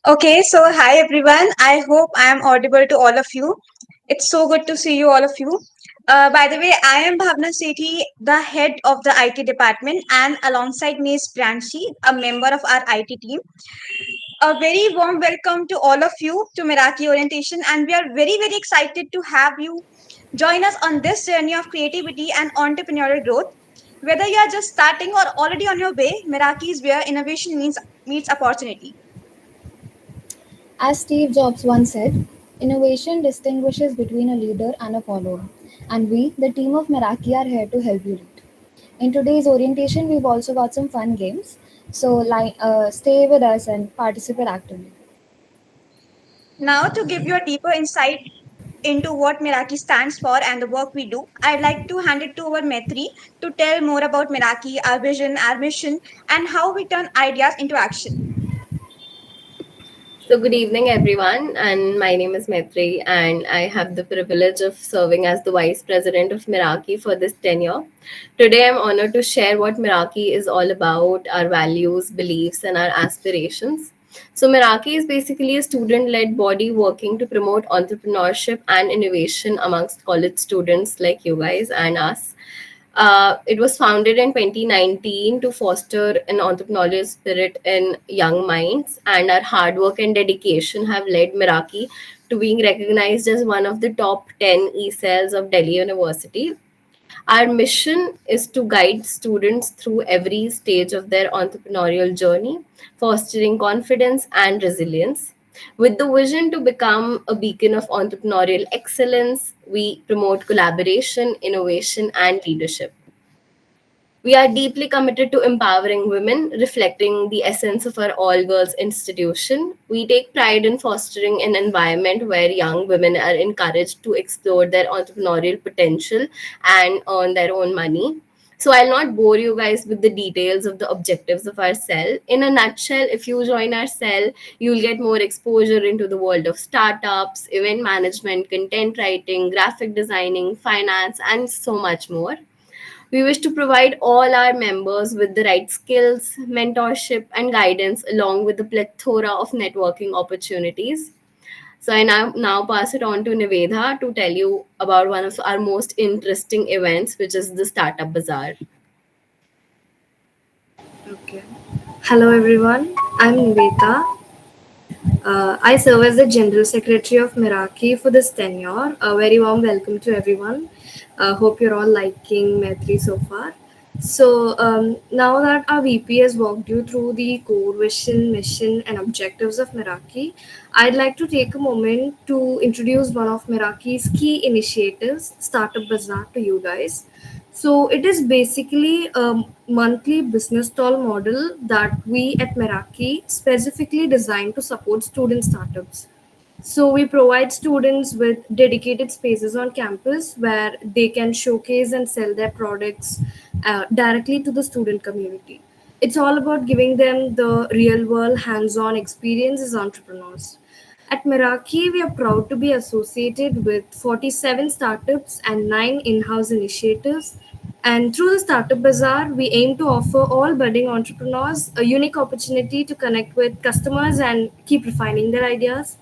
Okay, so hi everyone. I hope I am audible to all of you. It's so good to see you, all of you. By the way, I am Bhavna Sethi, the head of the IT department, and alongside me is Pranshi, a member of our IT team. A very warm welcome to all of you to Meraki Orientation, and we are very excited to have you join us on this journey of creativity and entrepreneurial growth. Whether you are just starting or already on your way, Meraki is where innovation meets opportunity. As Steve Jobs once said, innovation distinguishes between a leader and a follower. And we, the team of Meraki, are here to help you lead. In today's orientation, we've also got some fun games. So, stay with us and participate actively. Now, to give you a deeper insight into what Meraki stands for and the work we do, I'd like to hand it to our Maitri to tell more about Meraki, our vision, our mission, and how we turn ideas into action. So, good evening, everyone. And my name is Maitri, and I have the privilege of serving as the Vice President of Meraki for this tenure. Today, I'm honored to share what Meraki is all about, our values, beliefs, and our aspirations. So, Meraki is basically a student led body working to promote entrepreneurship and innovation amongst college students like you guys and us. It was founded in 2019 to foster an entrepreneurial spirit in young minds, and our hard work and dedication have led Meraki to being recognized as one of the top 10 e-cells of Delhi University. Our mission is to guide students through every stage of their entrepreneurial journey, fostering confidence and resilience. With the vision to become a beacon of entrepreneurial excellence, we promote collaboration, innovation, and leadership. We are deeply committed to empowering women, reflecting the essence of our all girls institution. We take pride in fostering an environment where young women are encouraged to explore their entrepreneurial potential and earn their own money. So, I'll not bore you guys with the details of the objectives of our cell. In a nutshell, if you join our cell, you'll get more exposure into the world of startups, event management, content writing, graphic designing, finance, and so much more. We wish to provide all our members with the right skills, mentorship, and guidance, along with a plethora of networking opportunities. So I now pass it on to Nivedha to tell you about one of our most interesting events, which is the Startup Bazaar. Okay. Hello everyone, I'm Niveta. I serve as the General Secretary of Meraki for this tenure. A very warm welcome to everyone. Hope you're all liking Maitri so far. Now that our VP has walked you through the core vision, mission, and objectives of Meraki, I'd like to take a moment to introduce one of Meraki's key initiatives, Startup Bazaar, to you guys. So it is basically a monthly business stall model that we at Meraki specifically designed to support student startups. So we provide students with dedicated spaces on campus where they can showcase and sell their products directly to the student community. It's all about giving them the real world hands on experience as entrepreneurs. At Meraki, we are proud to be associated with 47 startups and 9 in house initiatives. And through the Startup Bazaar, we aim to offer all budding entrepreneurs a unique opportunity to connect with customers and keep refining their ideas.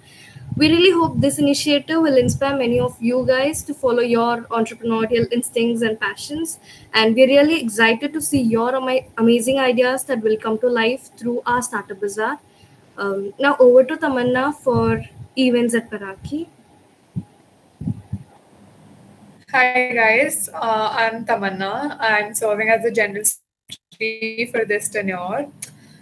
We really hope this initiative will inspire many of you guys to follow your entrepreneurial instincts and passions. And we're really excited to see your amazing ideas that will come to life through our Startup Bazaar. Now over to Tamanna for events at Paraki. Hi guys, I'm Tamanna. I'm serving as the General Secretary for this tenure.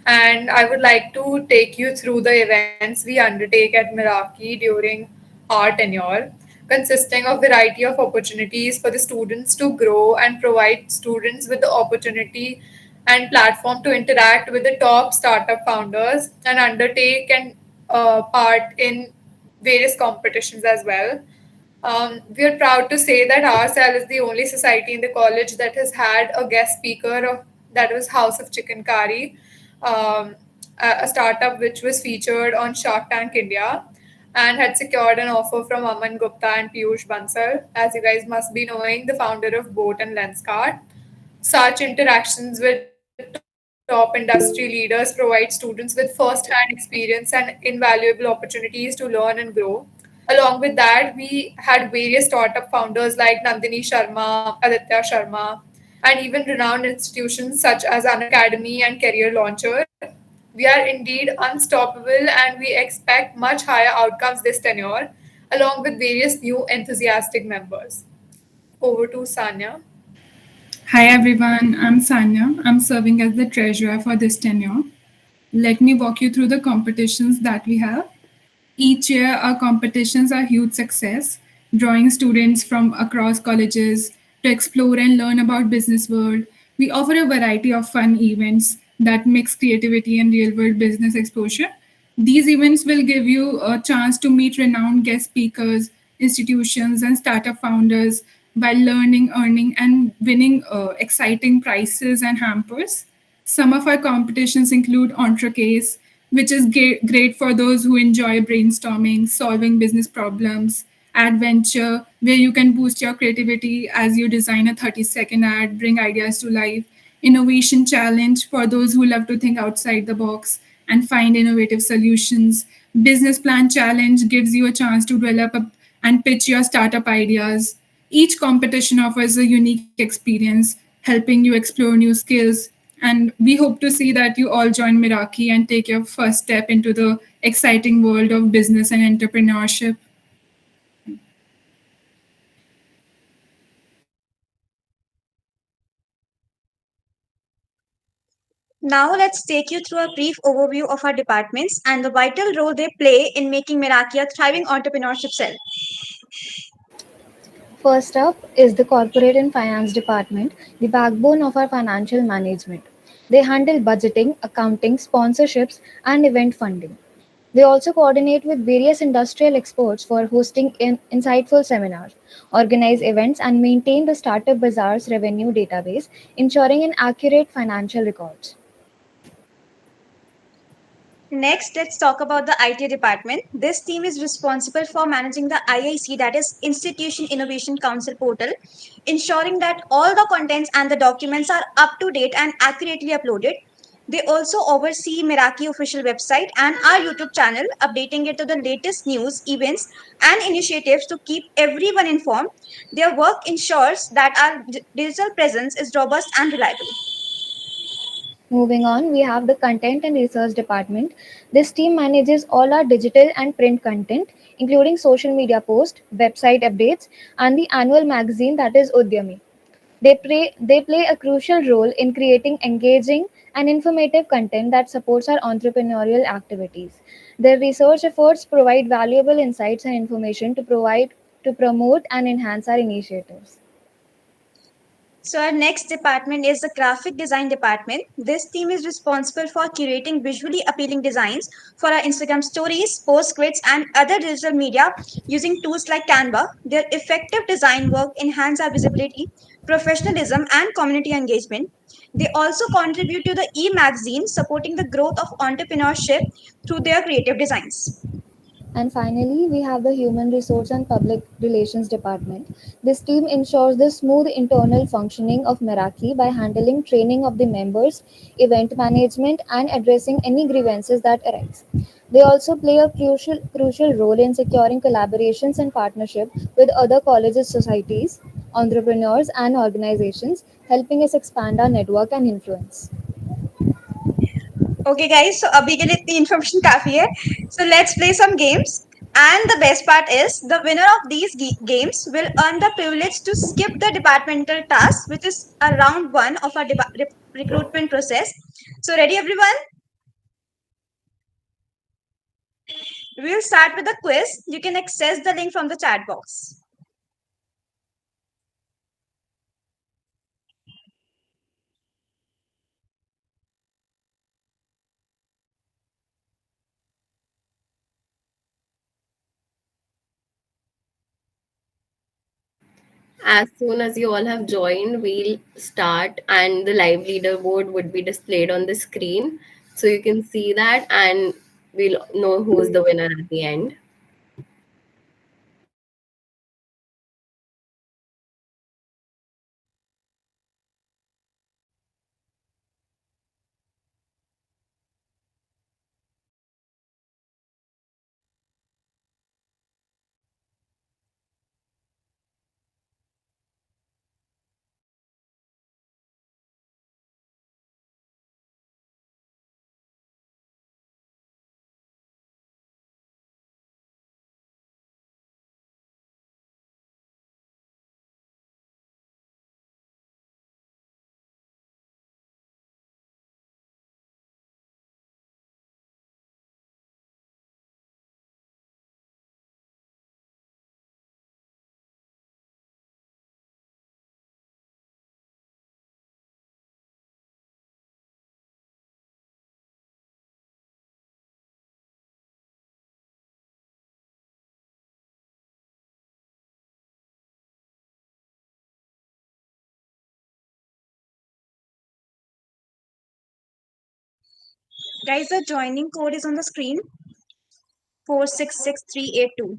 And I would like to take you through the events we undertake at Meraki during our tenure, consisting of variety of opportunities for the students to grow and provide students with the opportunity and platform to interact with the top startup founders and undertake and part in various competitions as well. We are proud to say that our cell is the only society in the college that has had a guest speaker that was House of Chicken Curry, um, a startup which was featured on Shark Tank India and had secured an offer from Aman Gupta and Piyush Bansal, as you guys must be knowing, the founder of Boat and Lenskart. Such interactions with top top industry leaders provide students with first-hand experience and invaluable opportunities to learn and grow. Along with that, we had various startup founders like Nandini Sharma, Aditya Sharma, and even renowned institutions such as Unacademy and Career Launcher. We are indeed unstoppable and we expect much higher outcomes this tenure, along with various new enthusiastic members. Over to Sanya. Hi everyone, I'm Sanya. I'm serving as the treasurer for this tenure. Let me walk you through the competitions that we have. Each year, our competitions are huge success, drawing students from across colleges to explore and learn about business world. We offer a variety of fun events that mix creativity and real-world business exposure. These events will give you a chance to meet renowned guest speakers, institutions, and startup founders while learning, earning, and winning exciting prizes and hampers. Some of our competitions include Entrecase, which is great for those who enjoy brainstorming, solving business problems. Adventure, where you can boost your creativity as you design a 30-second ad, bring ideas to life. Innovation Challenge, for those who love to think outside the box and find innovative solutions. Business Plan Challenge gives you a chance to and pitch your startup ideas. Each competition offers a unique experience, helping you explore new skills. And we hope to see that you all join Meraki and take your first step into the exciting world of business and entrepreneurship. Now let's take you through a brief overview of our departments and the vital role they play in making Meraki a thriving entrepreneurship cell. First up is the Corporate and Finance Department, the backbone of our financial management. They handle budgeting, accounting, sponsorships, and event funding. They also coordinate with various industrial experts for hosting insightful seminars, organize events, and maintain the Startup Bazaar's revenue database, ensuring an accurate financial records. Next, let's talk about the IT department. This team is responsible for managing the IIC, that is Institution Innovation Council portal, ensuring that all the contents and the documents are up to date and accurately uploaded. They also oversee Meraki official website and our YouTube channel, updating it to the latest news, events, and initiatives to keep everyone informed. Their work ensures that our digital presence is robust and reliable. Moving on, we have the Content and Research Department. This team manages all our digital and print content, including social media posts, website updates, and the annual magazine that is Udyami. They play a crucial role in creating engaging and informative content that supports our entrepreneurial activities. Their research efforts provide valuable insights and information to promote and enhance our initiatives. So our next department is the graphic design department. This team is responsible for curating visually appealing designs for our Instagram stories, post grids, and other digital media using tools like Canva. Their effective design work enhance our visibility, professionalism, and community engagement. They also contribute to the e-magazine, supporting the growth of entrepreneurship through their creative designs. And finally, we have the Human Resource and Public Relations Department. This team ensures the smooth internal functioning of Meraki by handling training of the members, event management, and addressing any grievances that arise. They also play a crucial role in securing collaborations and partnership with other colleges, societies, entrepreneurs, and organizations, helping us expand our network and influence. Okay, guys, so अभी के लिए इतनी information काफी है. So let's play some games. And the best part is the winner of these games will earn the privilege to skip the departmental task, which is a round one of our recruitment process. So ready, everyone? We'll start with the quiz. You can access the link from the chat box. As soon as you all have joined, we'll start, and the live leaderboard would be displayed on the screen. So you can see that, and we'll know who's the winner at the end. Guys, the joining code is on the screen 466382.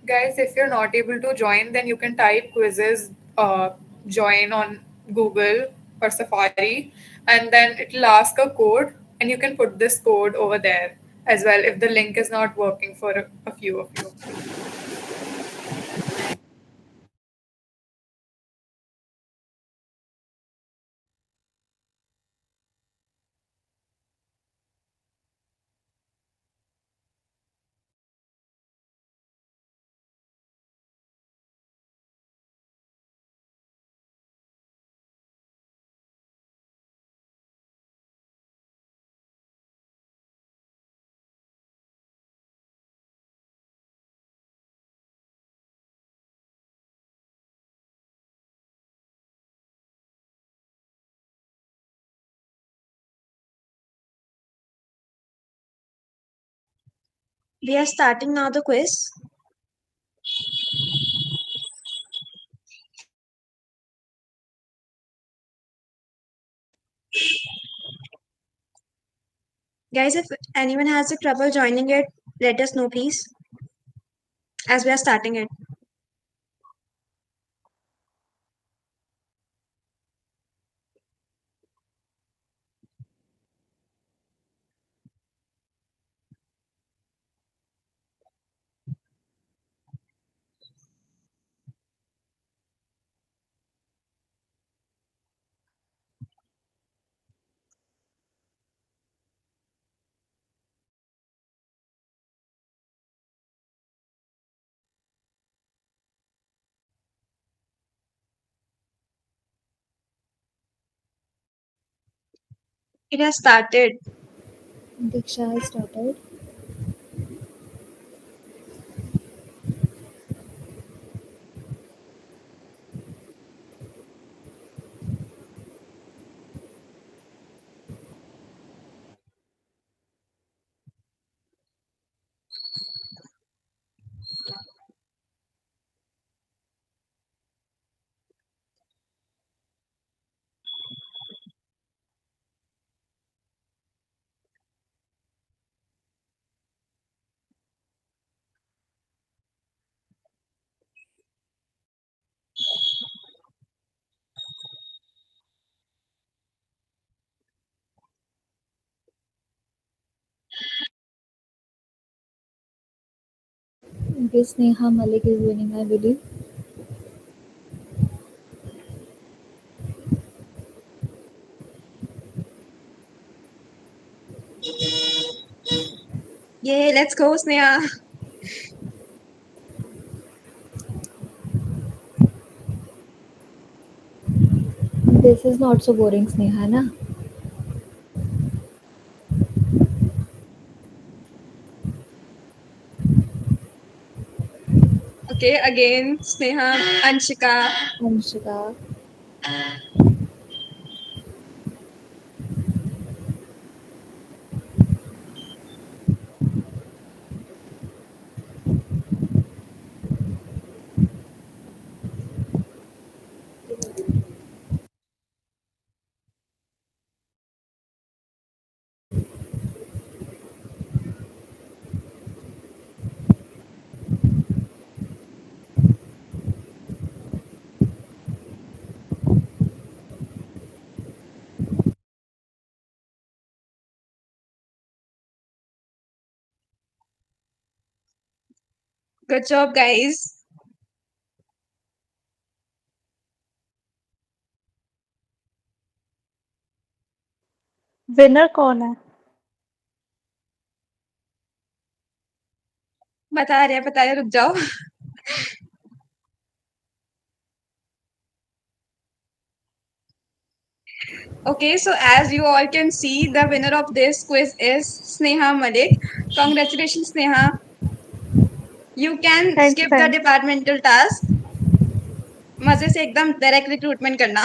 Guys, if you're not able to join, then you can type quizzes join on Google or Safari, and then it'll ask a code, and you can put this code over there as well if the link is not working for a few of you. We are starting now the quiz. Guys, if anyone has a trouble joining it, let us know, please, as we are starting it. It has started. Diksha has started. Guess Neha Malik is winning, I believe. Yay, let's go, Sneha. This is not so boring, Sneha, na? Okay, again, Sneha, Anshika. Anshika. Good job, guys. Winner कौन है? बता रहे, रुक जाओ। Okay, so as you all can see, the winner of this quiz is Sneha Malik. Congratulations, Sneha. You can thank you skip the thank departmental task. मजे से एकदम direct recruitment करना।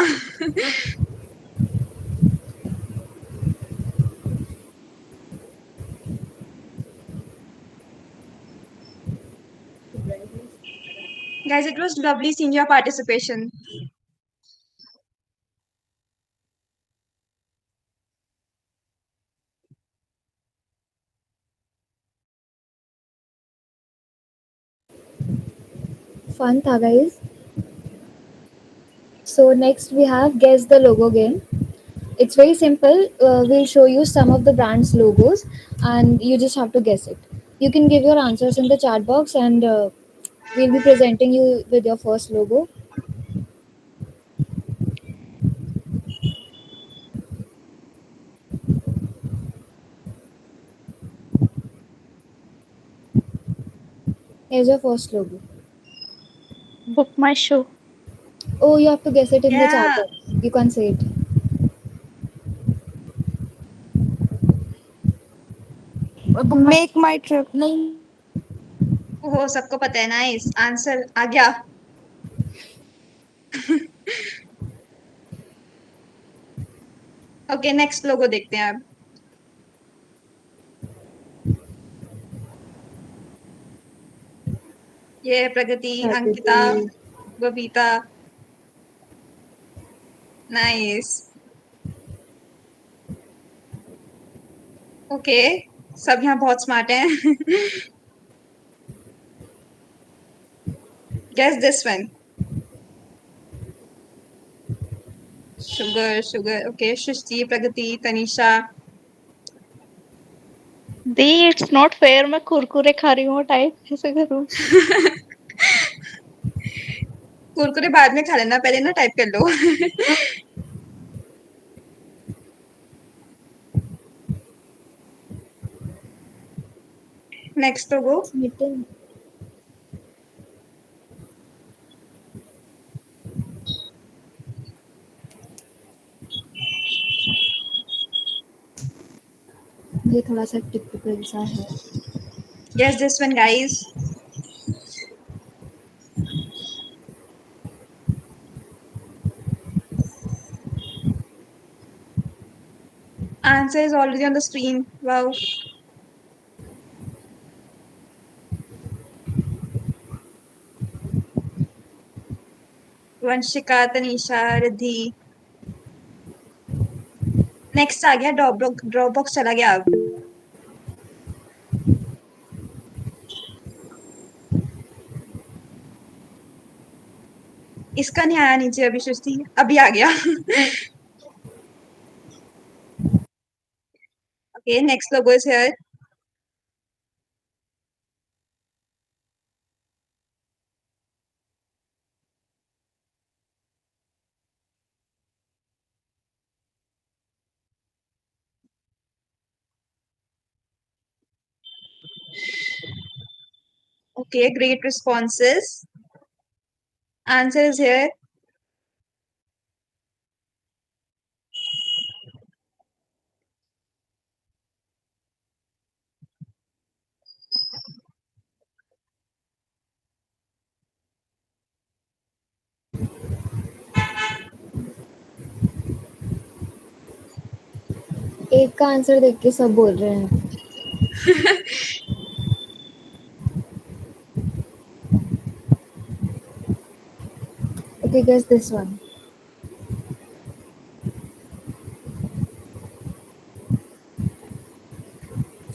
Guys, it was lovely seeing your participation. Fun tha, guys. So next we have guess the logo game. It's very simple. We'll show you some of the brand's logos, and you just have to guess it. You can give your answers in the chat box, and we'll be presenting you with your first logo. Here's your first logo. Book my show. Oh, you have to guess it in the chat Yeah. box. You can't say it. Make my trip. नहीं, ओहो, सबको पता है। Nice answer आ गया। Okay, next लोगो देखते हैं अब। ये है Pragati, Ankita, Prakriti. Babita. Nice. Okay, सब यहाँ बहुत स्मार्ट हैं। Guess this one. Sugar. Okay, Shrishti, Pragati, Tanisha. The it's not fair. मैं कुरकुरे खा रही हूँ, टाइप कैसे करूँ? कुरकुरे बाद में खा लेना, पहले ना टाइप कर लो। नेक्स्ट तो गो। Mitten. ये थोड़ा सा टिपिकल सा है. Guess this one, guys. Answer is already on the screen. Wow. Vanshika, Tanisha, Riddhi. Next आ गया ड्रॉप बॉक्स चला गया अब। इसका नहीं आया नीचे अभी सृष्टि, अभी आ गया। Okay, next logo is here. Okay, great responses. Answer is here. एक का आंसर देख के सब बोल रहे हैं. Okay, guess this one.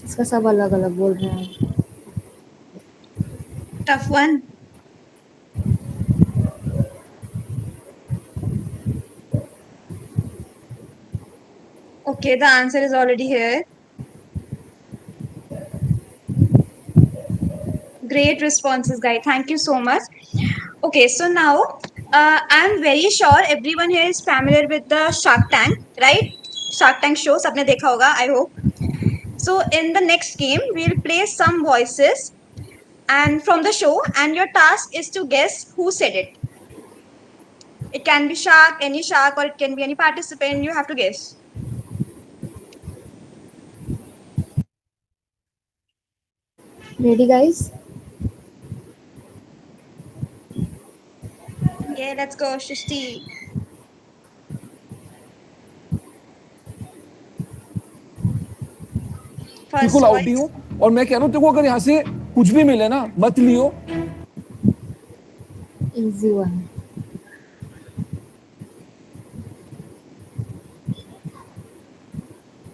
इसका सब अलग अलग बोल रहे हैं. Tough one. Okay, the answer is already here. Great responses, guys. Thank you so much. Okay, so now I'm very sure everyone here is familiar with the Shark Tank, right? Shark Tank show सबने देखा होगा, I hope. So in the next game, we'll play some voices and from the show, and your task is to guess who said it. It can be shark, any shark, or it can be any participant. You have to guess. Ready, guys? Okay, let's go, Shishti. बिल्कुल First out ही voice. हूँ और मैं कह रहा हूँ तेरे को अगर यहाँ से कुछ भी मिले ना मत लियो. Easy one.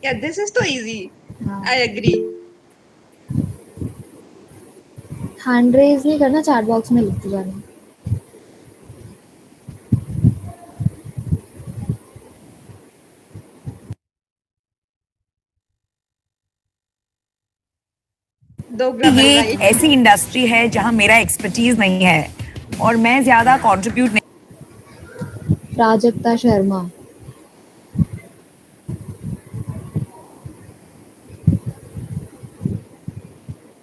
Yeah, this is too easy. हाँ. I agree. हैंड रेज नहीं करना, चैट बॉक्स में लिखते जाना. दो ग्लमर ये राइट. एक ऐसी इंडस्ट्री है जहां मेरा एक्सपर्टीज नहीं है और मैं ज्यादा कंट्रीब्यूट नहीं. प्राजक्ता शर्मा.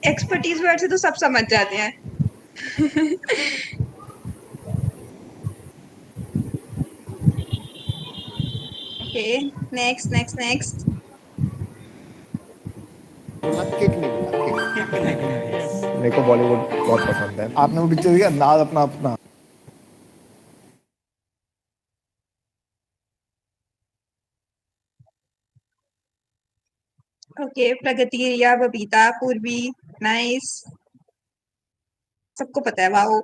एक्सपर्टीज वर्ड से तो सब समझ जाते हैं. Okay, next. किक नहीं मिला, किक. मेरे को बॉलीवुड बहुत पसंद है. आपने वो पिक्चर देखी अंदाज अपना अपना? Okay, प्रगति, रिया, बबीता, पूर्वी, नाइस. सबको पता है, वाओ.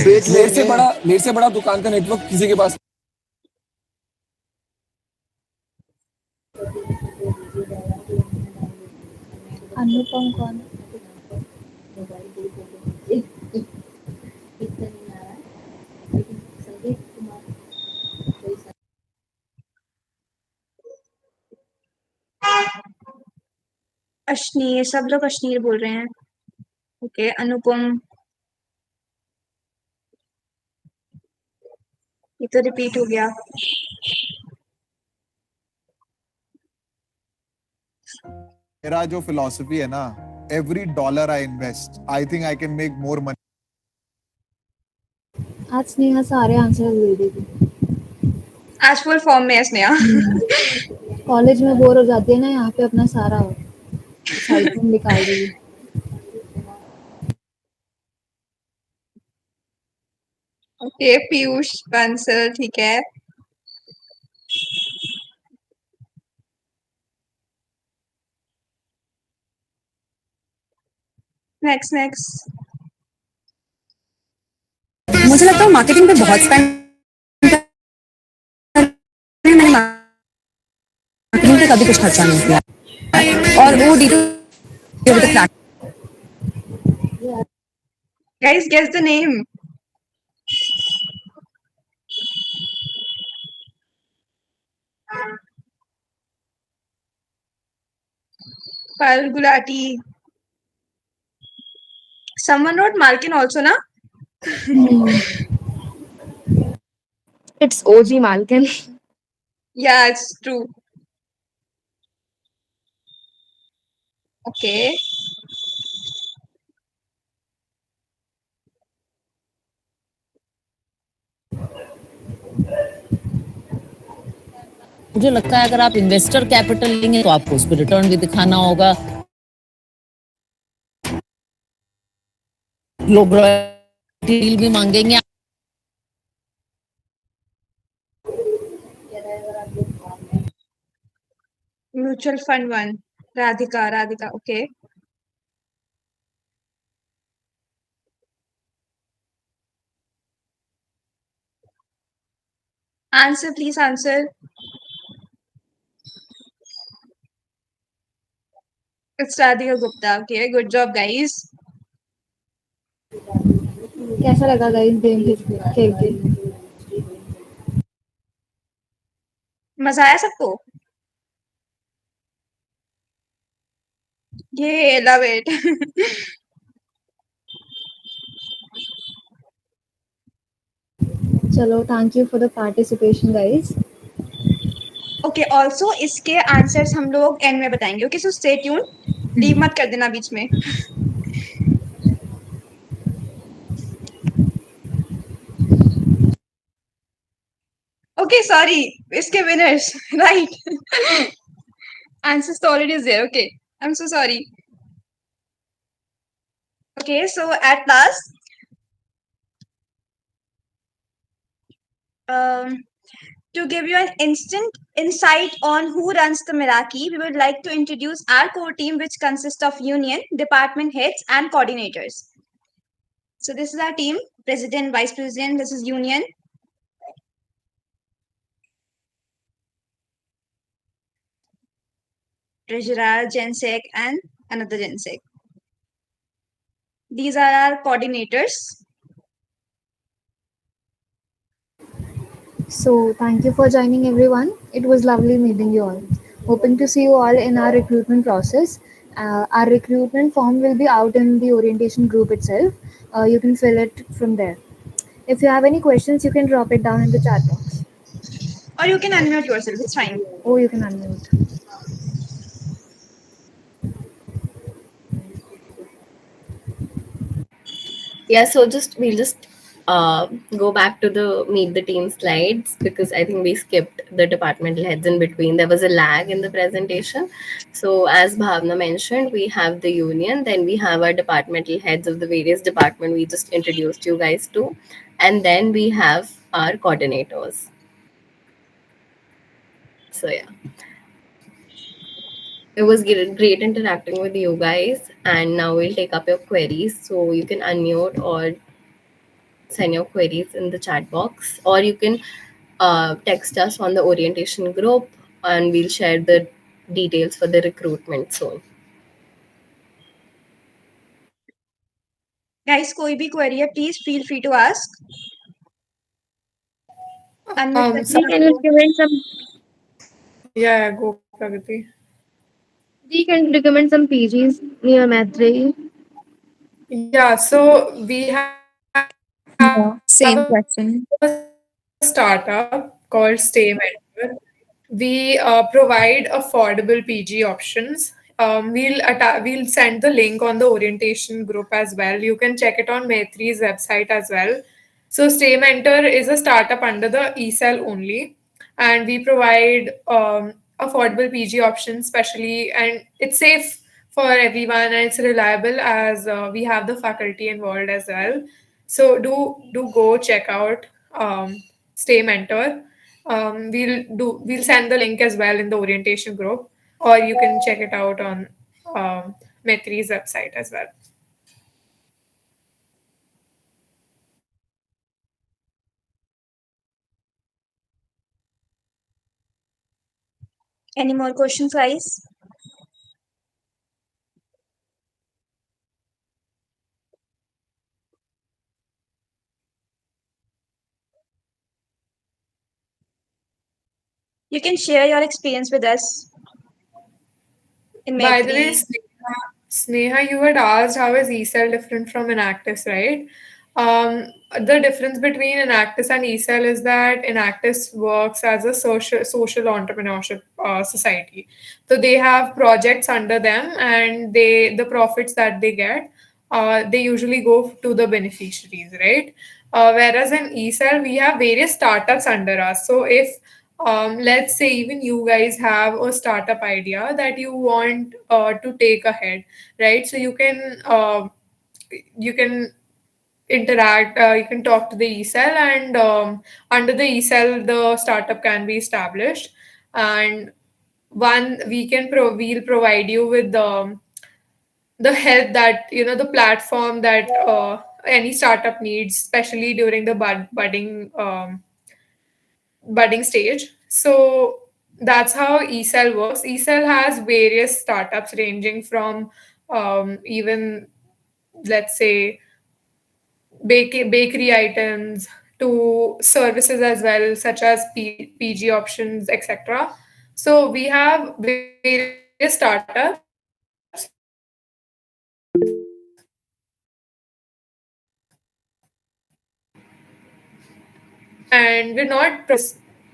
मेरे से बड़ा दुकान का नेटवर्क किसी के पास. अनुपम कौन? अश्नीर, सब लोग अश्नीर बोल रहे हैं. ओके, अनुपम. ये तो रिपीट हो गया. मेरा जो फिलॉसफी है ना, every dollar I invest, I think I can make more money. आज स्नेहा सारे आंसर दे देगी. आज फुल फॉर्म में है स्नेहा. कॉलेज में बोर हो जाती है ना, यहाँ पे अपना सारा एक्साइटमेंट निकाल देगी. ओके, पीयूष बंसल, ठीक है. नेक्स्ट. मुझे लगता है मार्केटिंग पे बहुत स्पेंड, मैंने मार्केटिंग पे कभी कुछ खर्चा नहीं किया और वो guys, guess the name. Pal Gulati. Someone wrote Malkin also, na? It's OG Malkin. Yeah, it's true. Okay. मुझे लगता है अगर आप इन्वेस्टर कैपिटल लेंगे तो आपको उस पर रिटर्न भी दिखाना होगा. लोग डील भी मांगेंगे. Mutual fund one. Radhika. Okay. Answer, please answer. It's Radhika Gupta. Okay, good job, guys. कैसा लगा गाइस गेम खेल के? मजा आया सबको? Yay, love it. Chalo, thank you for the participation, guys. Okay also इसके आंसर्स हम लोग एंड में बताएंगे okay so stay tune leave मत कर देना बीच में ओके सॉरी इसके विनर्स राइट आंसर्स तो already is there okay I am so sorry okay so at last to give you an instant insight on who runs the Meraki, we would like to introduce our core team, which consists of union, department heads, and coordinators. So this is our team: president, vice president. This is union. Treasurer, Gensec, and another Gensec. These are our coordinators. So, thank you for joining, everyone. It was lovely meeting you all. Hoping to see you all in our recruitment process. Our recruitment form will be out in the orientation group itself. You can fill it from there. If you have any questions, you can drop it down in the chat box. Or you can unmute yourself, it's fine. Or you can unmute. Yeah, so we'll just go back to the meet the team slides because I think we skipped the departmental heads in between. There was a lag in the presentation. So as Bhavna mentioned, we have the union, then we have our departmental heads of the various department we just introduced you guys to, and then we have our coordinators. So yeah. It was great interacting with you guys, and now we'll take up your queries. So you can unmute or send your queries in the chat box, or you can text us on the orientation group, and we'll share the details for the recruitment soon. Guys, koi bhi query hai, please feel free to ask. Unmute So Can you recommend some? yeah, go Pragati. We can recommend some PGs near Maitreyi. Yeah, so we have Yeah, a same question. startup called Stay Mentor. We provide affordable PG options. We'll send the link on the orientation group as well. You can check it on Maitri's website as well. So Stay Mentor is a startup under the eCell only, and we provide affordable PG options, especially, and it's safe for everyone and it's reliable as we have the faculty involved as well. So do go check out Stay Mentor. We'll send the link as well in the orientation group, or you can check it out on Maitri's website as well. Any more questions, guys? You can share your experience with us in By the way, Maitri. Sneha, you had asked how is eCell different from Enactus, right? The difference between Enactus and eCell is that Enactus works as a social entrepreneurship society. So they have projects under them, and the profits that they get, they usually go to the beneficiaries, right? Whereas in eCell, we have various startups under us. So if let's say even you guys have a startup idea that you want to take ahead, right? So you can interact, you can talk to the eCell, and under the eCell the startup can be established, and we'll provide you with the help that the platform that any startup needs, especially during the budding stage. So that's how eCell works. eCell has various startups ranging from even, let's say, bakery items to services as well, such as PG options, etc. So we have various startups, and And we're not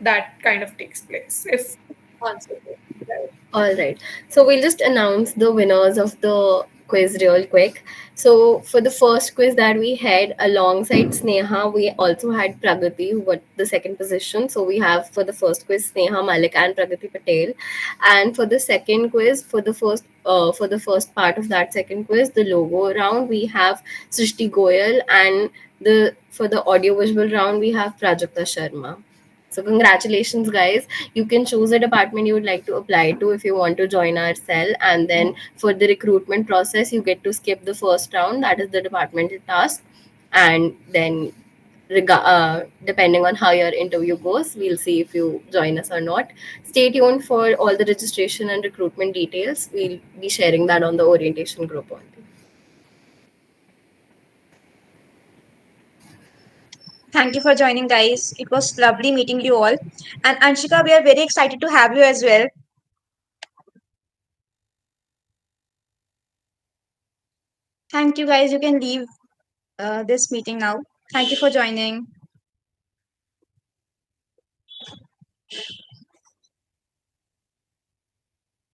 that kind of takes place. If answer it, right. All right. So we'll just announce the winners of the quiz real quick. So for the first quiz that we had alongside Sneha, we also had Pragati, who got the second position. So we have for the first quiz Sneha Malik and Pragati Patel, and for the second quiz, for the first part of that second quiz, the logo round, we have Srishti Goyal, and the for the audio visual round, we have Prajakta Sharma. So congratulations, guys. You can choose a department you would like to apply to if you want to join our cell, and then for the recruitment process you get to skip the first round, that is the departmental task, and then depending on how your interview goes, we'll see if you join us or not. Stay tuned for all the registration and recruitment details. We'll be sharing that on the orientation group only. Thank you for joining, guys. It was lovely meeting you all. And Anshika, we are very excited to have you as well. Thank you, guys. You can leave this meeting now. Thank you for joining.